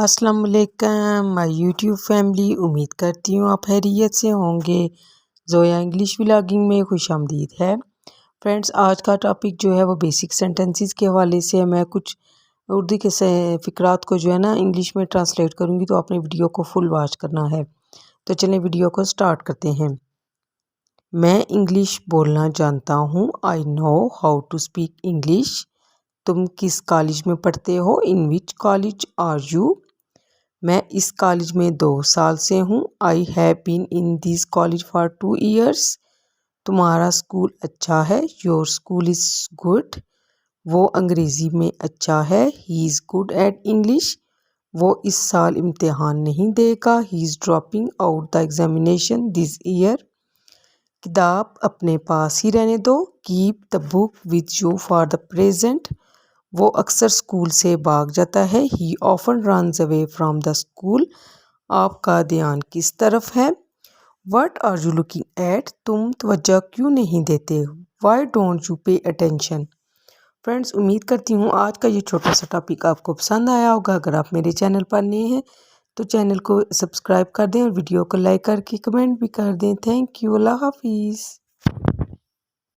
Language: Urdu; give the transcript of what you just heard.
السلام علیکم مائی یوٹیوب فیملی، امید کرتی ہوں آپ خیریت سے ہوں گے۔ زویا انگلش ولاگنگ میں خوش آمدید ہے۔ فرینڈس، آج کا ٹاپک جو ہے وہ بیسک سینٹنسز کے حوالے سے ہے۔ میں کچھ اردو کے فقرات کو جو ہے نا انگلش میں ٹرانسلیٹ کروں گی، تو آپ نے ویڈیو کو فل واچ کرنا ہے۔ تو چلیں ویڈیو کو سٹارٹ کرتے ہیں۔ میں انگلش بولنا جانتا ہوں۔ I know how to speak English. تم کس کالج میں پڑھتے ہو؟ In which college are you? میں اس کالج میں 2 سال سے ہوں۔ I have been in this college for 2 years. تمہارا اسکول اچھا ہے۔ Your school is good. وہ انگریزی میں اچھا ہے۔ He is good at English. وہ اس سال امتحان نہیں دے گا۔ He is dropping out the examination this year. کتاب اپنے پاس ہی رہنے دو۔ Keep the book with you for the present. وہ اکثر اسکول سے بھاگ جاتا ہے۔ He often runs away from the school. آپ کا دھیان کس طرف ہے؟ What are you looking at? تم توجہ کیوں نہیں دیتے؟ Why don't you pay attention? Friends, امید کرتی ہوں آج کا یہ چھوٹا سا ٹاپک آپ کو پسند آیا ہوگا۔ اگر آپ میرے چینل پر نئے ہیں تو چینل کو سبسکرائب کر دیں اور ویڈیو کو لائک کر کے کمنٹ بھی کر دیں۔ Thank you. اللہ حافظ۔